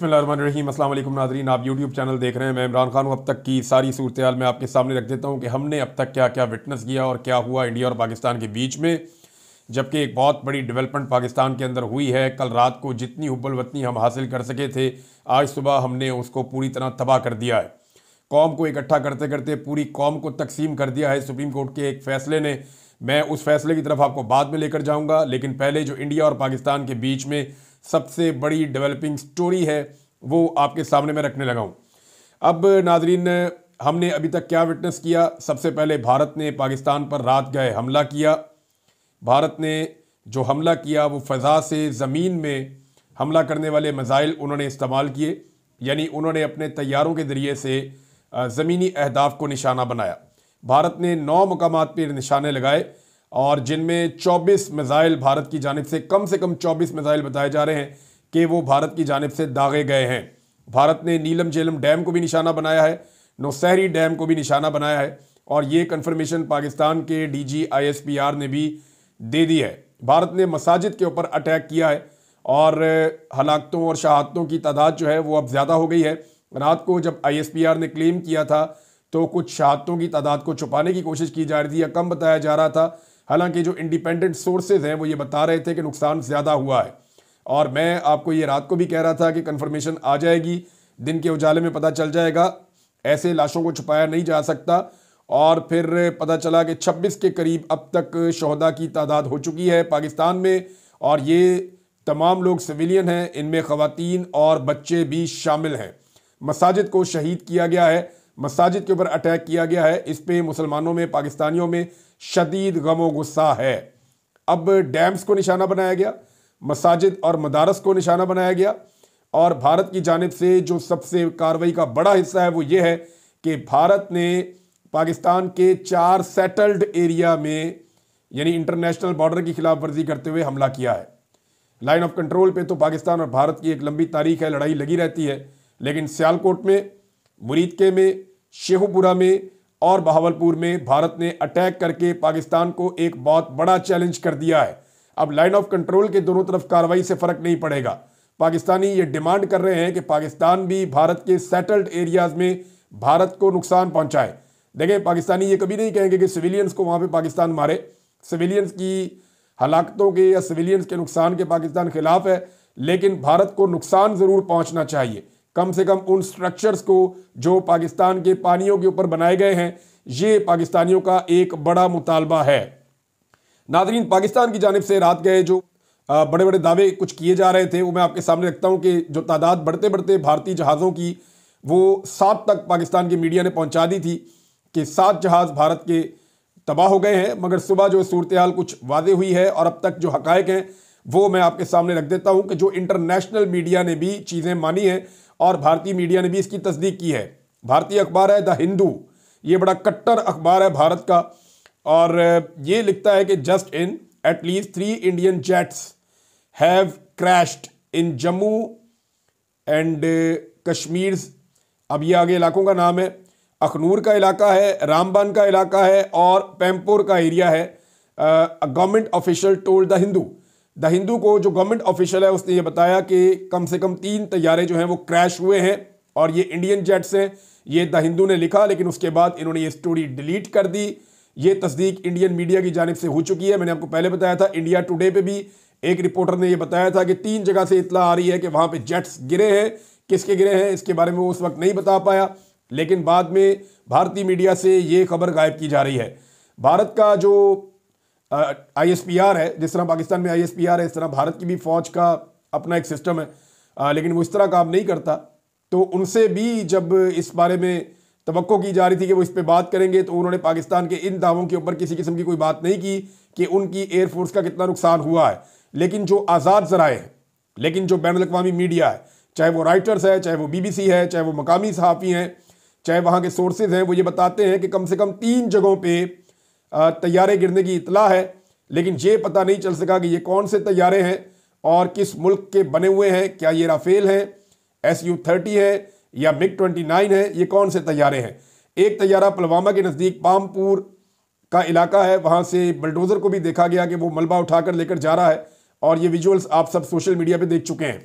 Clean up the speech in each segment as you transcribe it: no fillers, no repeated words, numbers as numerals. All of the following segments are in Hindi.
बिस्मिल्लाहिर्रहमानिर्रहीम। अस्सलाम वालेकुम नाज़रीन, आप यूट्यूब चैनल देख रहे हैं। मैं इमरान खान हूँ। अब तक की सारी सूरत हाल मैं आपके सामने रख देता हूँ कि हमने अब तक क्या क्या विटनेस किया और क्या हुआ इंडिया और पाकिस्तान के बीच में। जबकि एक बहुत बड़ी डेवलपमेंट पाकिस्तान के अंदर हुई है। कल रात को जितनी हुब्बल वतनी हम हासिल कर सके थे, आज सुबह हमने उसको पूरी तरह तबाह कर दिया है। कौम को इकट्ठा करते करते पूरी कौम को तकसीम कर दिया है सुप्रीम कोर्ट के एक फ़ैसले ने। मैं उस फैसले की तरफ आपको बाद में लेकर जाऊंगा, लेकिन पहले जो इंडिया और पाकिस्तान के बीच में सबसे बड़ी डेवलपिंग स्टोरी है वो आपके सामने मैं रखने लगा हूँ। अब नाजरीन, हमने अभी तक क्या विटनेस किया। सबसे पहले भारत ने पाकिस्तान पर रात गए हमला किया। भारत ने जो हमला किया वो फ़ज़ा से ज़मीन में हमला करने वाले मिसाइल उन्होंने इस्तेमाल किए, यानी उन्होंने अपने तैयारों के ज़रिए से ज़मीनी अहदाफ को निशाना बनाया। भारत ने 9 मकामात पर निशाने लगाए और जिनमें 24 मिसाइल भारत की जानिब से कम 24 मिसाइल बताए जा रहे हैं कि वो भारत की जानिब से दागे गए हैं। भारत ने नीलम झेलम डैम को भी निशाना बनाया है, नौशहरी डैम को भी निशाना बनाया है और ये कन्फर्मेशन पाकिस्तान के DG ISPR ने भी दे दी है। भारत ने मसाजिद के ऊपर अटैक किया है और हलाकतों और शहादतों की तादाद जो है वो अब ज़्यादा हो गई है। रात को जब ISPR ने क्लेम किया था तो कुछ शहादतों की तादाद को छुपाने की कोशिश की जा रही थी या कम बताया जा रहा था। हालांकि जो इंडिपेंडेंट सोर्सेज हैं वो ये बता रहे थे कि नुकसान ज़्यादा हुआ है और मैं आपको ये रात को भी कह रहा था कि कन्फर्मेशन आ जाएगी, दिन के उजाले में पता चल जाएगा। ऐसे लाशों को छुपाया नहीं जा सकता। और फिर पता चला कि 26 के करीब अब तक शहदा की तादाद हो चुकी है पाकिस्तान में और ये तमाम लोग सिविलियन हैं, इनमें ख़वातीन और बच्चे भी शामिल हैं। मसाजिद को शहीद किया गया है, मसाजिद के ऊपर अटैक किया गया है। इस पे मुसलमानों में, पाकिस्तानियों में शदीद गम व गुस्सा है। अब डैम्स को निशाना बनाया गया, मसाजिद और मदारस को निशाना बनाया गया और भारत की जानिब से जो सबसे कार्रवाई का बड़ा हिस्सा है वो ये है कि भारत ने पाकिस्तान के 4 सेटल्ड एरिया में यानी इंटरनेशनल बॉर्डर की खिलाफ वर्जी करते हुए हमला किया है। लाइन ऑफ कंट्रोल पे तो पाकिस्तान और भारत की एक लंबी तारीख है, लड़ाई लगी रहती है, लेकिन सियालकोट में, मुरीदके में, शेखुपुरा में और बहावलपुर में भारत ने अटैक करके पाकिस्तान को एक बहुत बड़ा चैलेंज कर दिया है। अब लाइन ऑफ कंट्रोल के दोनों तरफ कार्रवाई से फर्क नहीं पड़ेगा। पाकिस्तानी ये डिमांड कर रहे हैं कि पाकिस्तान भी भारत के सेटल्ड एरियाज में भारत को नुकसान पहुंचाए। देखें, पाकिस्तानी ये कभी नहीं कहेंगे कि सिविलियंस को वहां पे पाकिस्तान मारे। सिविलियंस की हलाकतों के या सिविलियंस के नुकसान के पाकिस्तान खिलाफ है, लेकिन भारत को नुकसान जरूर पहुंचना चाहिए, कम से कम उन स्ट्रक्चर्स को जो पाकिस्तान के पानियों के ऊपर बनाए गए हैं। ये पाकिस्तानियों का एक बड़ा मुतालबा है। नाजरीन, पाकिस्तान की जानिब से रात गए जो बड़े बड़े दावे कुछ किए जा रहे थे वो मैं आपके सामने रखता हूं कि जो तादाद बढ़ते बढ़ते भारतीय जहाज़ों की वो 7 तक पाकिस्तान की मीडिया ने पहुंचा दी थी कि 7 जहाज़ भारत के तबाह हो गए हैं। मगर सुबह जो सूरत हाल कुछ वादे हुई है और अब तक जो हकायक हैं वो मैं आपके सामने रख देता हूं कि जो इंटरनेशनल मीडिया ने भी चीज़ें मानी हैं और भारतीय मीडिया ने भी इसकी तस्दीक की है। भारतीय अखबार है द हिंदू, ये बड़ा कट्टर अखबार है भारत का और ये लिखता है कि just in at least 3 Indian jets have crashed in Jammu and Kashmir. अब ये आगे इलाकों का नाम है, अखनूर का इलाका है, रामबन का इलाका है और पैमपुर का एरिया है। Government official told the Hindu. The Hindu को जो गवर्नमेंट ऑफिशियल है उसने ये बताया कि कम से कम 3 तैयारे जो हैं वो क्रैश हुए हैं और ये इंडियन जेट्स हैं। ये द हिंदू ने लिखा, लेकिन उसके बाद इन्होंने ये स्टोरी डिलीट कर दी। ये तस्दीक इंडियन मीडिया की जानिब से हो चुकी है। मैंने आपको पहले बताया था, इंडिया टुडे पे भी एक रिपोर्टर ने यह बताया था कि 3 जगह से इत्तला आ रही है कि वहां पे जेट्स गिरे हैं। किसके गिरे हैं इसके बारे में वो उस वक्त नहीं बता पाया, लेकिन बाद में भारतीय मीडिया से ये खबर गायब की जा रही है। भारत का जो ISPR है, जिस तरह पाकिस्तान में ISPR है इस तरह भारत की भी फौज का अपना एक सिस्टम है, लेकिन वो इस तरह काम नहीं करता। तो उनसे भी जब इस बारे में तवक्को की जा रही थी कि वो इस पे बात करेंगे, तो उन्होंने पाकिस्तान के इन दावों के ऊपर किसी किस्म की कोई बात नहीं की कि उनकी एयरफोर्स का कितना नुकसान हुआ है। लेकिन जो आज़ाद ज़राए हैं, लेकिन जो बैनुल अक़वामी मीडिया है, चाहे वो राइटर्स है, चाहे वो BBC है, चाहे वो मकामी सहाफ़ी हैं, चाहे वहाँ के सोर्सेज हैं, वो ये बताते हैं कि कम से कम 3 जगहों पर तैयारे गिरने की इतला है, लेकिन ये पता नहीं चल सका कि ये कौन से तैयारे हैं और किस मुल्क के बने हुए हैं। क्या ये राफेल हैं, SU-30 है या MiG-29 है, ये कौन से तैयारे हैं। एक तैयारा पुलवामा के नज़दीक पामपुर का इलाका है, वहाँ से बलडोज़र को भी देखा गया कि वो मलबा उठाकर लेकर जा रहा है और ये विजुअल्स आप सब सोशल मीडिया पे देख चुके हैं।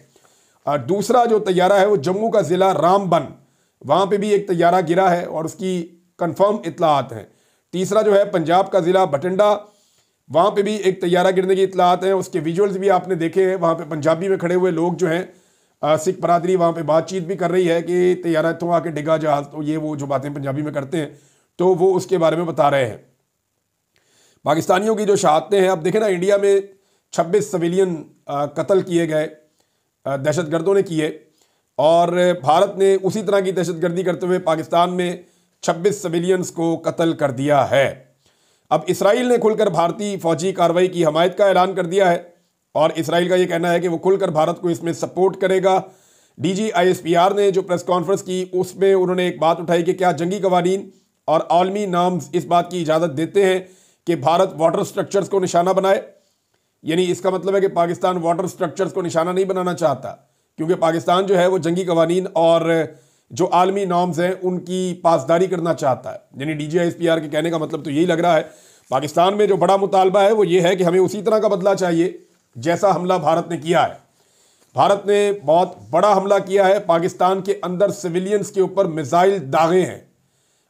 दूसरा जो तैयारा है वो जम्मू का ज़िला रामबन, वहाँ पे भी एक तैयारा गिरा है और उसकी कंफर्म इतलात हैं। तीसरा जो है पंजाब का ज़िला बठिंडा, वहाँ पे भी एक तैयारा गिरने की इतलात हैं। उसके विजुअल्स भी आपने देखे हैं, वहाँ पे पंजाबी में खड़े हुए लोग जो हैं सिख बरादरी वहाँ पे बातचीत भी कर रही है कि तैयारा तो आके डिगा जहाज, तो ये वो जो बातें पंजाबी में करते हैं तो वो उसके बारे में बता रहे हैं। पाकिस्तानियों की जो शहादतें हैं, अब देखें ना, इंडिया में 26 सिविलियन कत्ल किए गए, दहशतगर्दों ने किए, और भारत ने उसी तरह की दहशतगर्दी करते हुए पाकिस्तान में 26 सिविलियंस को कत्ल कर दिया है। अब इसराइल ने खुलकर भारतीय फौजी कार्रवाई की हमायत का ऐलान कर दिया है और इसराइल का ये कहना है कि वो खुलकर भारत को इसमें सपोर्ट करेगा। DGISPR ने जो प्रेस कॉन्फ्रेंस की उसमें उन्होंने एक बात उठाई कि क्या जंगी कवानीन और आलमी नाम्स इस बात की इजाज़त देते हैं कि भारत वाटर स्ट्रक्चर्स को निशाना बनाए। यानी इसका मतलब है कि पाकिस्तान वाटर स्ट्रक्चर्स को निशाना नहीं बनाना चाहता, क्योंकि पाकिस्तान जो है वो जंगी कवानीन और जो आलमी नॉर्म्स हैं उनकी पासदारी करना चाहता है। यानी DGISPR के कहने का मतलब तो यही लग रहा है, पाकिस्तान में जो बड़ा मुतालबा है वो ये है कि हमें उसी तरह का बदला चाहिए जैसा हमला भारत ने किया है। भारत ने बहुत बड़ा हमला किया है, पाकिस्तान के अंदर सिविलियंस के ऊपर मिसाइल दागे हैं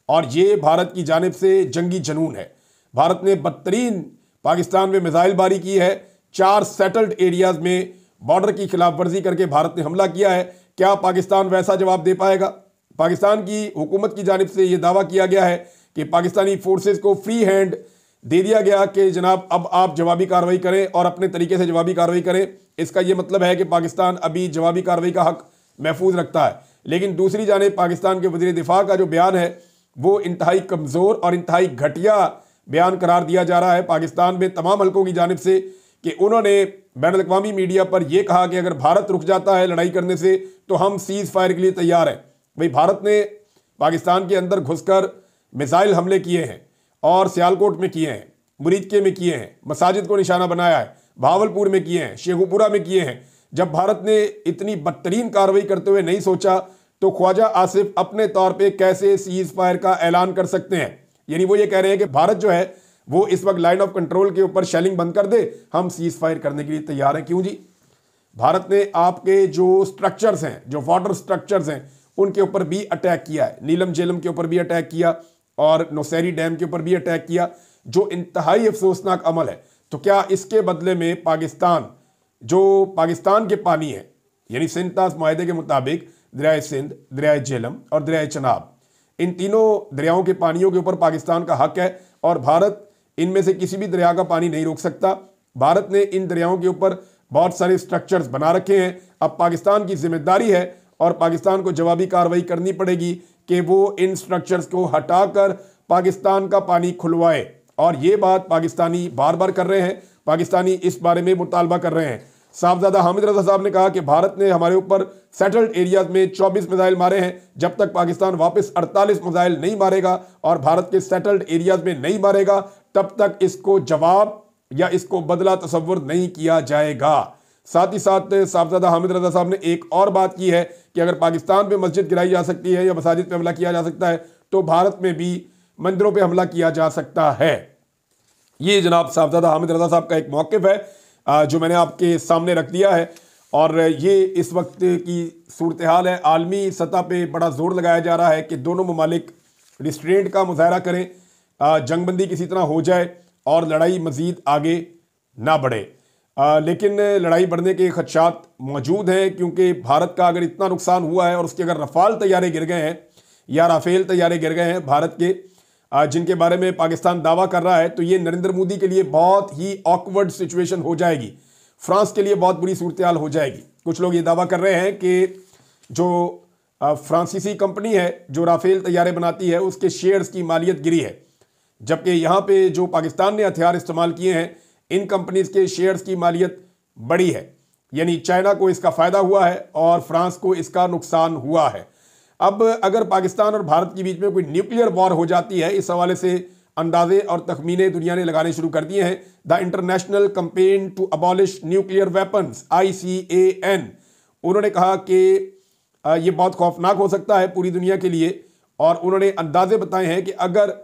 और ये भारत की जानिब से जंगी जनून है। भारत ने बदतरीन पाकिस्तान में मिसाइल बारी की है। 4 सेटल्ड एरियाज में बॉर्डर की खिलाफ वर्जी करके भारत ने हमला किया है। क्या पाकिस्तान वैसा जवाब दे पाएगा? पाकिस्तान की हुकूमत की जानिब से यह दावा किया गया है कि पाकिस्तानी फोर्सेस को फ्री हैंड दे दिया गया कि जनाब अब आप जवाबी कार्रवाई करें और अपने तरीके से जवाबी कार्रवाई करें। इसका यह मतलब है कि पाकिस्तान अभी जवाबी कार्रवाई का हक महफूज रखता है। लेकिन दूसरी जानिब पाकिस्तान के वज़ीर दिफा का जो बयान है वो इंतहाई कमज़ोर और इंतहाई घटिया बयान करार दिया जा रहा है पाकिस्तान में तमाम हल्कों की जानिब से, कि उन्होंने बैनुल-अक़वामी मीडिया पर यह कहा कि अगर भारत रुक जाता है लड़ाई करने से तो हम सीज़ फायर के लिए तैयार हैं। भाई, भारत ने पाकिस्तान के अंदर घुसकर मिसाइल हमले किए हैं और सियालकोट में किए हैं, मुरीदके में किए हैं, मसाजिद को निशाना बनाया है, भावलपुर में किए हैं, शेखुपुरा में किए हैं। जब भारत ने इतनी बदतरीन कार्रवाई करते हुए नहीं सोचा तो ख्वाजा आसिफ अपने तौर पे कैसे सीज फायर का ऐलान कर सकते हैं? यानी वो ये कह रहे हैं कि भारत जो है वो इस वक्त लाइन ऑफ कंट्रोल के ऊपर शेलिंग बंद कर दे, हम सीज फायर करने के लिए तैयार हैं। क्यों जी? भारत ने आपके जो स्ट्रक्चर्स हैं, जो वाटर स्ट्रक्चर्स हैं, उनके ऊपर भी अटैक किया है। नीलम झेलम के ऊपर भी अटैक किया और नौशेरी डैम के ऊपर भी अटैक किया, जो इंतहाई अफसोसनाक अमल है। तो क्या इसके बदले में पाकिस्तान, जो पाकिस्तान के पानी है, यानी सिंध-ताश मुआहदे के मुताबिक दरियाए सिंध, दरियाए झेलम और दरियाए चनाब, इन तीनों दरियाओं के पानियों के ऊपर पाकिस्तान का हक है और भारत इनमें से किसी भी दरिया का पानी नहीं रोक सकता। भारत ने इन दरियाओं के ऊपर बहुत सारे स्ट्रक्चर्स बना रखे हैं। अब पाकिस्तान की जिम्मेदारी है और पाकिस्तान को जवाबी कार्रवाई करनी पड़ेगी कि वो इन स्ट्रक्चर्स को हटाकर पाकिस्तान का पानी खुलवाए। और ये बात पाकिस्तानी बार बार कर रहे हैं, पाकिस्तानी इस बारे में मुतालबा कर रहे हैं। साहबजादा हामिद रजा साहब ने कहा कि भारत ने हमारे ऊपर सेटल्ड एरियाज में 24 मिसाइल मारे हैं, जब तक पाकिस्तान वापस 48 मिसाइल नहीं मारेगा और भारत के सेटल्ड एरियाज में नहीं मारेगा तब तक इसको जवाब या इसको बदला तस्वुर नहीं किया जाएगा। साथ ही साथ साहबजादा हामिद रजा साहब ने एक और बात की है कि अगर पाकिस्तान पे मस्जिद गिराई जा सकती है या मसाजिद पे हमला किया जा सकता है तो भारत में भी मंदिरों पे हमला किया जा सकता है। ये जनाब साहबजादा हामिद रजा साहब का एक मौक़िफ़ है जो मैंने आपके सामने रख दिया है और ये इस वक्त की सूरत हाल है। आलमी सतह पे बड़ा जोर लगाया जा रहा है कि दोनों ममालिक रिस्ट्रेंट का मुजाहरा करें, जंगबंदी किसी तरह हो जाए और लड़ाई मज़ीद आगे ना बढ़े। लेकिन लड़ाई बढ़ने के खदशात मौजूद हैं, क्योंकि भारत का अगर इतना नुकसान हुआ है और उसके अगर रफ़ाल तैयारे गिर गए हैं या राफेल तैयारे गिर गए हैं भारत के, जिनके बारे में पाकिस्तान दावा कर रहा है, तो ये नरेंद्र मोदी के लिए बहुत ही ऑकवर्ड सिचुएशन हो जाएगी। फ्रांस के लिए बहुत बुरी सूरत हाल हो जाएगी। कुछ लोग ये दावा कर रहे हैं कि जो फ्रांसीसी कंपनी है जो राफेल तैयारे बनाती है उसके शेयर्स की मालियत गिरी है, जबकि यहाँ पे जो पाकिस्तान ने हथियार इस्तेमाल किए हैं इन कंपनीज के शेयर्स की मालियत बढ़ी है। यानी चाइना को इसका फ़ायदा हुआ है और फ्रांस को इसका नुकसान हुआ है। अब अगर पाकिस्तान और भारत के बीच में कोई न्यूक्लियर वॉर हो जाती है, इस हवाले से अंदाजे और तखमीने दुनिया ने लगाने शुरू कर दिए हैं। The international campaign to abolish nuclear weapons ICAN, उन्होंने कहा कि ये बहुत खौफनाक हो सकता है पूरी दुनिया के लिए और उन्होंने अंदाजे बताए हैं कि अगर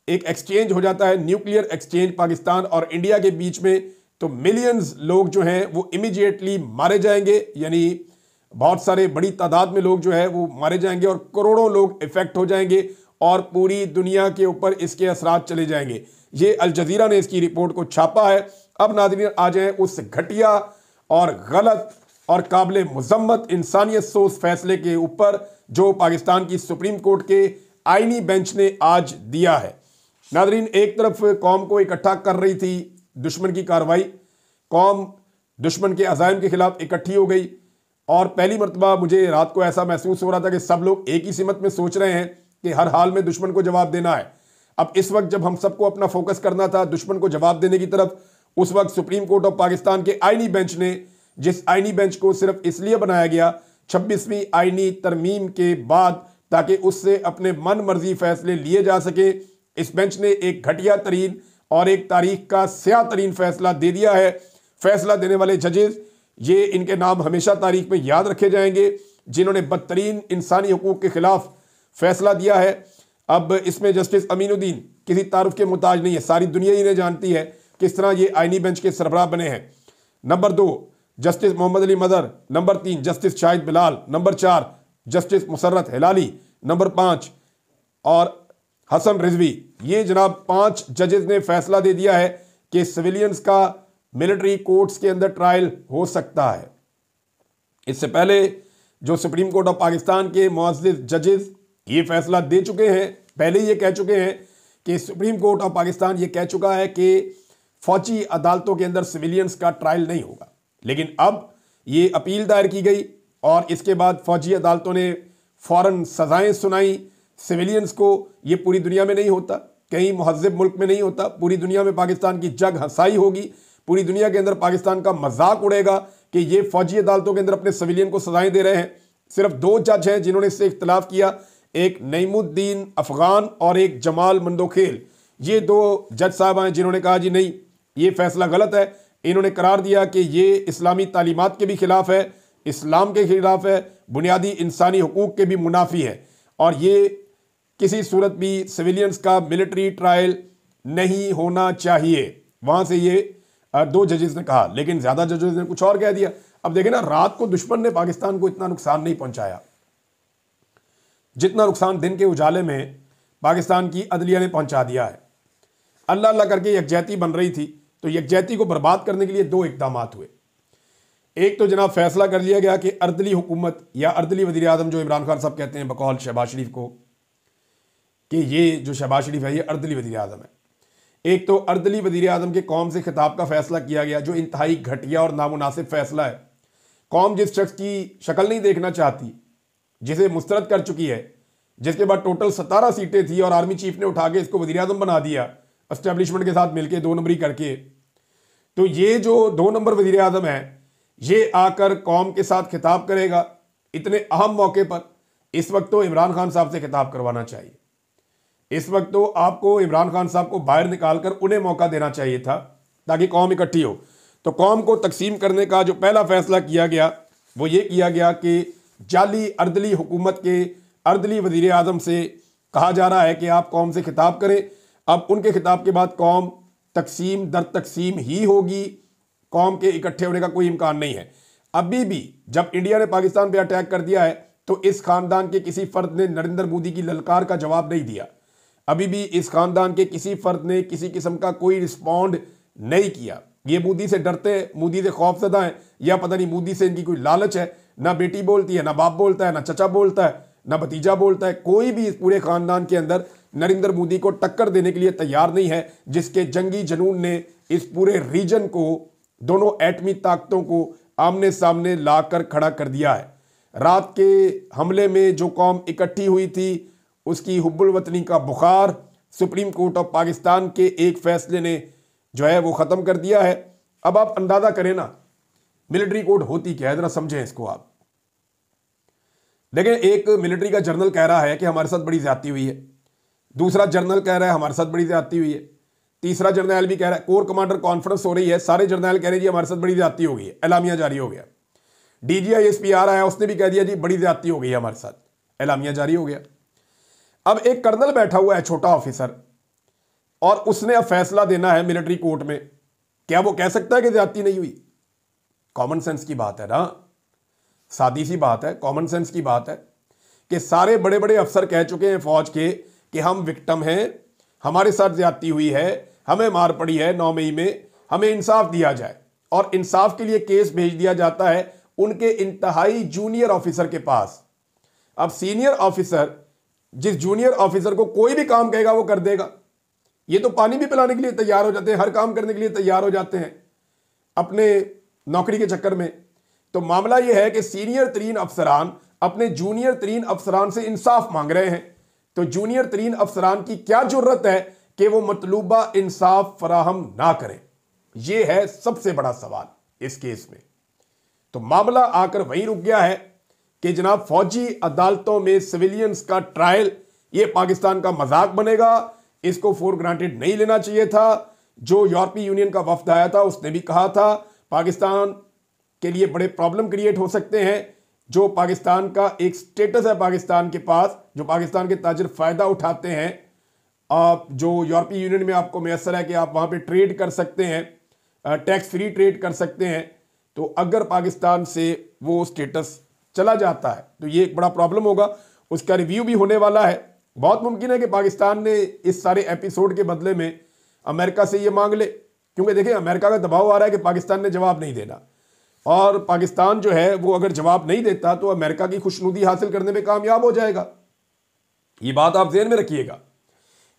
एक एक्सचेंज हो जाता है, न्यूक्लियर एक्सचेंज पाकिस्तान और इंडिया के बीच में, तो मिलियंस लोग जो हैं वो इमीडिएटली मारे जाएंगे। यानी बहुत सारे बड़ी तादाद में लोग जो है वो मारे जाएंगे और करोड़ों लोग इफेक्ट हो जाएंगे और पूरी दुनिया के ऊपर इसके असरात चले जाएंगे। ये अल जजीरा ने इसकी रिपोर्ट को छापा है। अब नाज़रीन आ जाएं उस घटिया और गलत और काबिल मुजम्मत इंसानियत सोच फैसले के ऊपर जो पाकिस्तान की सुप्रीम कोर्ट के आईनी बेंच ने आज दिया है। नाज़रीन, एक तरफ कौम को इकट्ठा कर रही थी दुश्मन की कार्रवाई, कौम दुश्मन के अज़ाइम के खिलाफ इकट्ठी हो गई और पहली मरतबा मुझे रात को ऐसा महसूस हो रहा था कि सब लोग एक ही सिमत में सोच रहे हैं कि हर हाल में दुश्मन को जवाब देना है। अब इस वक्त जब हम सबको अपना फोकस करना था दुश्मन को जवाब देने की तरफ, उस वक्त सुप्रीम कोर्ट ऑफ पाकिस्तान के आईनी बेंच ने, जिस आईनी बेंच को सिर्फ इसलिए बनाया गया 26वीं आईनी तरमीम के बाद ताकि उससे अपने मन मर्जी फैसले लिए जा सके, इस बेंच ने एक घटिया तरीन और एक तारीख का स्याह तरीन फैसला दे दिया है। फैसला देने वाले जजेस, ये इनके नाम हमेशा तारीख में याद रखे जाएंगे, जिन्होंने बदतरीन इंसानी हुकूक के खिलाफ फैसला दिया है। अब इसमें जस्टिस अमीनुद्दीन किसी तारुफ के मुताज नहीं है, सारी दुनिया इन्हें जानती है किस तरह ये आईनी बेंच के सरबराह बने हैं। Number 2 justice Mohammad Ali Mazhar, number 3 justice Shahid Bilal, number 4 justice Musarrat Hilali, number 5 और हसन रिजवी। ये जनाब 5 जजेस ने फैसला दे दिया है कि सिविलियंस का मिलिट्री कोर्ट्स के अंदर ट्रायल हो सकता है। इससे पहले जो सुप्रीम कोर्ट ऑफ पाकिस्तान के मुअज़्ज़िज़ जजेस ये फैसला दे चुके हैं, पहले ये कह चुके हैं कि सुप्रीम कोर्ट ऑफ पाकिस्तान ये कह चुका है कि फौजी अदालतों के अंदर सिविलियंस का ट्रायल नहीं होगा। लेकिन अब ये अपील दायर की गई और इसके बाद फौजी अदालतों ने फौरन सजाएं सुनाई सिविलियंस को। ये पूरी दुनिया में नहीं होता, कहीं मुहज़्ज़िब मुल्क में नहीं होता, पूरी दुनिया में पाकिस्तान की जग हंसाई होगी, पूरी दुनिया के अंदर पाकिस्तान का मजाक उड़ेगा कि ये फौजी अदालतों के अंदर अपने सिविलियन को सजाएं दे रहे हैं। सिर्फ 2 जज हैं जिन्होंने इससे इख्तलाफ किया, एक नईमुद्दीन अफगान और एक जमाल मंदोखेल। ये 2 जज साहब हैं जिन्होंने कहा जी नहीं, ये फैसला गलत है। इन्होंने करार दिया कि ये इस्लामी तालीमात के भी खिलाफ है, इस्लाम के खिलाफ है, बुनियादी इंसानी हुकूक के भी मुनाफी है और ये किसी सूरत भी सिविलियंस का मिलिट्री ट्रायल नहीं होना चाहिए। वहां से ये 2 जजेस ने कहा, लेकिन ज्यादा जजेस ने कुछ और कह दिया। अब देखें ना, रात को दुश्मन ने पाकिस्तान को इतना नुकसान नहीं पहुंचाया जितना नुकसान दिन के उजाले में पाकिस्तान की अदलिया ने पहुंचा दिया है। अल्लाह अल्लाह करके यकजहती बन रही थी, तो यकजहती को बर्बाद करने के लिए 2 इकदाम हुए। एक तो जनाब फैसला कर लिया गया कि अर्दली हुकूमत या अर्दली वज़ीर आज़म, जो इमरान खान साहब कहते हैं बकौल शहबाज शरीफ को कि ये जो शहबाज शरीफ है ये अर्दली वज़ीर आज़म है। एक तो अर्दली वज़ीर आज़म के कौम से खिताब का फैसला किया गया जो इंतहाई घटिया और नामुनासिब फैसला है। कौम जिस शख्स की शक्ल नहीं देखना चाहती, जिसे मुस्तरद कर चुकी है, जिसके बाद टोटल 17 सीटें थी और आर्मी चीफ ने उठा के इसको वज़ीर आज़म बना दिया एस्टेब्लिशमेंट के साथ मिलकर 2 नंबरी करके। तो ये जो 2 नंबर वज़ीर आज़म है ये आकर कौम के साथ खिताब करेगा इतने अहम मौके पर। इस वक्त तो इमरान खान साहब से खिताब करवाना चाहिए, इस वक्त तो आपको इमरान खान साहब को बाहर निकालकर उन्हें मौका देना चाहिए था ताकि कौम इकट्ठी हो। तो कौम को तकसीम करने का जो पहला फैसला किया गया वो ये किया गया कि जाली अर्दली हुकूमत के अर्दली वज़ीर आज़म से कहा जा रहा है कि आप कौम से खिताब करें। अब उनके खिताब के बाद कौम तकसीम दर तकसीम ही होगी, कौम के इकट्ठे होने का कोई इम्कान नहीं है। अभी भी जब इंडिया ने पाकिस्तान पे अटैक कर दिया है तो इस खानदान के किसी फर्द ने नरेंद्र मोदी की ललकार का जवाब नहीं दिया। अभी भी इस खानदान के किसी फर्द ने किसी किस्म का कोई रिस्पॉन्ड नहीं किया। ये मोदी से डरते हैं, मोदी से खौफजदा हैं, या पता नहीं मोदी से इनकी कोई लालच है। ना बेटी बोलती है, ना बाप बोलता है, ना चचा बोलता है, ना भतीजा बोलता है। कोई भी इस पूरे खानदान के अंदर नरेंद्र मोदी को टक्कर देने के लिए तैयार नहीं है, जिसके जंगी जनून ने इस पूरे रीजन को, दोनों एटमी ताकतों को आमने सामने लाकर खड़ा कर दिया है। रात के हमले में जो कौम इकट्ठी हुई थी उसकी हुब्बुल वतनी का बुखार सुप्रीम कोर्ट ऑफ पाकिस्तान के एक फैसले ने जो है वो ख़त्म कर दिया है। अब आप अंदाज़ा करें ना मिलिट्री कोर्ट होती क्या है, ज़रा समझें इसको आप। देखें, एक मिलिट्री का जनरल कह रहा है कि हमारे साथ बड़ी ज़्यादती हुई है, दूसरा जनरल कह रहा है हमारे साथ बड़ी ज़्यादती हुई है, तीसरा जर्नैल भी कह रहा है, कोर कमांडर कॉन्फ्रेंस हो रही है, सारे जर्नैल कह रहे हैं जी हमारे साथ बड़ी ज़्यादती हो गई है, एलामिया जारी हो गया। DGISP आ रहा है, उसने भी कह दिया जी बड़ी ज़्यादती हो गई है हमारे साथ, एलामिया जारी हो गया। अब एक कर्नल बैठा हुआ है, छोटा ऑफिसर, और उसने अब फैसला देना है मिलिट्री कोर्ट में। क्या वो कह सकता है कि ज़्यादती नहीं हुई? कॉमन सेंस की बात है ना। सादी सी बात है, कॉमन सेंस की बात है कि सारे बड़े बड़े अफसर कह चुके हैं फौज के कि हम विक्टिम हैं, हमारे साथ ज्यादती हुई है, हमें मार पड़ी है 9 मई में, हमें इंसाफ दिया जाए। और इंसाफ के लिए केस भेज दिया जाता है उनके इंतहाई जूनियर ऑफिसर के पास। अब सीनियर ऑफिसर जिस जूनियर ऑफिसर को कोई भी काम कहेगा वो कर देगा। ये तो पानी भी पिलाने के लिए तैयार हो जाते हैं, हर काम करने के लिए तैयार हो जाते हैं अपने नौकरी के चक्कर में। तो मामला यह है कि सीनियर तरीन अफसरान अपने जूनियर तरीन अफसरान से इंसाफ मांग रहे हैं। तो जूनियर तरीन अफसरान की क्या जरूरत है कि वो मतलूबा इंसाफ फराहम ना करें? यह है सबसे बड़ा सवाल इस केस में। तो मामला आकर वहीं रुक गया है कि जनाब फौजी अदालतों में सिविलियंस का ट्रायल ये पाकिस्तान का मजाक बनेगा, इसको फॉर ग्रांटेड नहीं लेना चाहिए था। जो यूरोपीय यूनियन का वफ्द आया था उसने भी कहा था पाकिस्तान के लिए बड़े प्रॉब्लम क्रिएट हो सकते हैं। जो पाकिस्तान का एक स्टेटस है पाकिस्तान के पास, जो पाकिस्तान के ताजिर फायदा उठाते हैं, आप जो यूरोपीय यूनियन में आपको मैसर है कि आप वहां पे ट्रेड कर सकते हैं, टैक्स फ्री ट्रेड कर सकते हैं। तो अगर पाकिस्तान से वो स्टेटस चला जाता है तो ये एक बड़ा प्रॉब्लम होगा। उसका रिव्यू भी होने वाला है। बहुत मुमकिन है कि पाकिस्तान ने इस सारे एपिसोड के बदले में अमेरिका से ये मांग ले, क्योंकि देखिए अमेरिका का दबाव आ रहा है कि पाकिस्तान ने जवाब नहीं देना, और पाकिस्तान जो है वो अगर जवाब नहीं देता तो अमेरिका की खुशनुदी हासिल करने में कामयाब हो जाएगा। ये बात आप ज़हन में रखिएगा।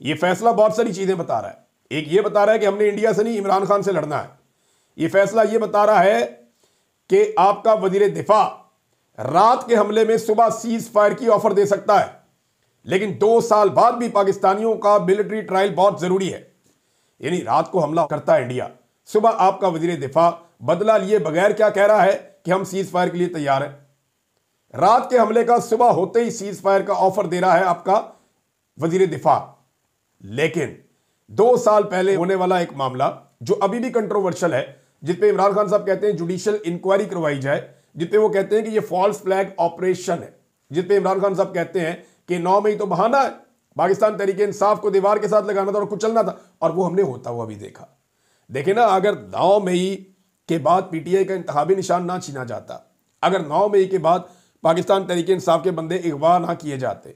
ये फैसला बहुत सारी चीजें बता रहा है। एक ये बता रहा है कि हमने इंडिया से नहीं इमरान खान से लड़ना है। ये फैसला ये बता रहा है कि आपका वजीर दिफा रात के हमले में सुबह सीज फायर की ऑफर दे सकता है, लेकिन 2 साल बाद भी पाकिस्तानियों का मिलिट्री ट्रायल बहुत जरूरी है। यानी रात को हमला करता है इंडिया, सुबह आपका वजीर दिफा बदला लिए बगैर क्या कह रहा है कि हम सीज फायर के लिए तैयार हैं। रात के हमले का सुबह होते ही सीज फायर का ऑफर दे रहा है आपका वजीर दिफा। लेकिन 2 साल पहले होने वाला एक मामला जो अभी भी कंट्रोवर्शियल है, जिसपे इमरान खान साहब कहते हैं जुडिशियल इंक्वायरी करवाई जाए, जिसपे वो कहते हैं कि ये फॉल्स फ्लैग ऑपरेशन है, जिसपे इमरान खान साहब कहते हैं कि 9 मई तो बहाना है, पाकिस्तान तरीके इंसाफ को दीवार के साथ लगाना था और कुचलना था, और वो हमने होता हुआ भी देखा। देखे ना, अगर 9 मई के बाद पीटीआई का इंतखाबी निशान ना छीना जाता, अगर 9 मई के बाद पाकिस्तान तरीके इंसाफ के बंदे अगवा ना किए जाते,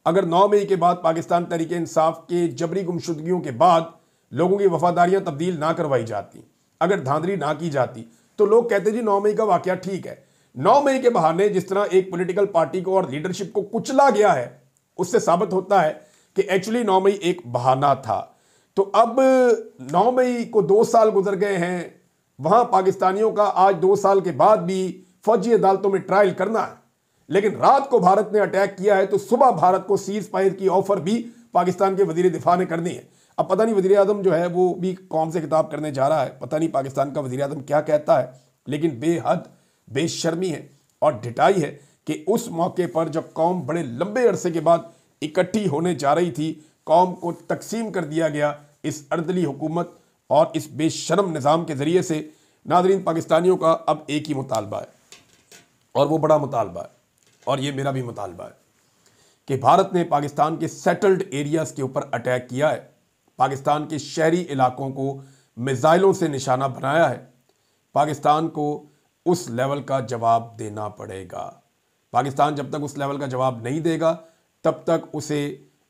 अगर 9 मई के बाद पाकिस्तान तरीके इंसाफ के जबरी गुमशुदगियों के बाद लोगों की वफादारियां तब्दील ना करवाई जाती, अगर धांधली ना की जाती, तो लोग कहते जी 9 मई का वाकया ठीक है। 9 मई के बहाने जिस तरह एक पॉलिटिकल पार्टी को और लीडरशिप को कुचला गया है, उससे साबित होता है कि एक्चुअली 9 मई एक बहाना था। तो अब 9 मई को 2 साल गुजर गए हैं, वहां पाकिस्तानियों का आज 2 साल के बाद भी फौजी अदालतों में ट्रायल करना है, लेकिन रात को भारत ने अटैक किया है तो सुबह भारत को सीज फायर की ऑफर भी पाकिस्तान के वजीर दिफा ने करनी है। अब पता नहीं वजीर आजम जो है वो भी कौन से खिताब करने जा रहा है, पता नहीं पाकिस्तान का वजीर आजम क्या कहता है, लेकिन बेहद बेशर्मी है और ढिठाई है कि उस मौके पर जब कौम बड़े लंबे अरसे के बाद इकट्ठी होने जा रही थी, कौम को तकसीम कर दिया गया इस अर्दली हुकूमत और इस बेशर्म निज़ाम के ज़रिए से। नाज़रीन, पाकिस्तानियों का अब एक ही मुतालबा है, और वो बड़ा मुतालबा है, और ये मेरा भी मुतालबा है कि भारत ने पाकिस्तान के सेटल्ड एरियाज़ के ऊपर अटैक किया है, पाकिस्तान के शहरी इलाकों को मिसाइलों से निशाना बनाया है। पाकिस्तान को उस लेवल का जवाब देना पड़ेगा। पाकिस्तान जब तक उस लेवल का जवाब नहीं देगा तब तक उसे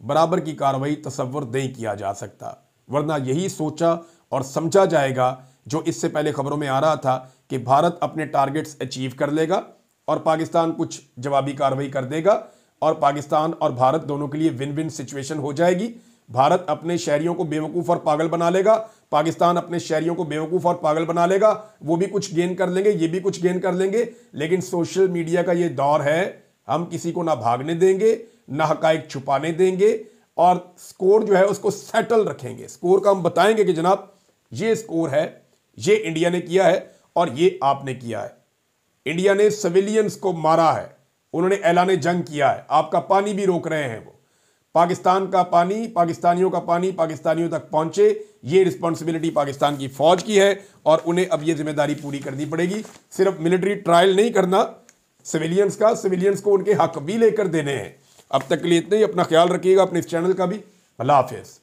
बराबर की कार्रवाई तसव्वुर नहीं किया जा सकता, वरना यही सोचा और समझा जाएगा जो इससे पहले खबरों में आ रहा था कि भारत अपने टारगेट्स अचीव कर लेगा और पाकिस्तान कुछ जवाबी कार्रवाई कर देगा, और पाकिस्तान और भारत दोनों के लिए विन विन सिचुएशन हो जाएगी। भारत अपने शहरियों को बेवकूफ़ और पागल बना लेगा, पाकिस्तान अपने शहरियों को बेवकूफ़ और पागल बना लेगा। वो भी कुछ गेन कर लेंगे, ये भी कुछ गेन कर लेंगे। लेकिन सोशल मीडिया का ये दौर है, हम किसी को ना भागने देंगे, ना हकाइक छुपाने देंगे, और स्कोर जो है उसको सेटल रखेंगे। स्कोर का हम बताएंगे कि जनाब ये स्कोर है, ये इंडिया ने किया है और ये आपने किया है। इंडिया ने सिविलियंस को मारा है, उन्होंने ऐलान जंग किया है, आपका पानी भी रोक रहे हैं वो। पाकिस्तान का पानी, पाकिस्तानियों का पानी पाकिस्तानियों तक पहुंचे, ये रिस्पॉन्सिबिलिटी पाकिस्तान की फौज की है और उन्हें अब ये जिम्मेदारी पूरी करनी पड़ेगी। सिर्फ मिलिट्री ट्रायल नहीं करना सिविलियंस का, सिविलियंस को उनके हक भी लेकर देने हैं। अब तक के लिए इतने ही। अपना ख्याल रखिएगा, अपने इस चैनल का भी। अल्लाह हाफिज़।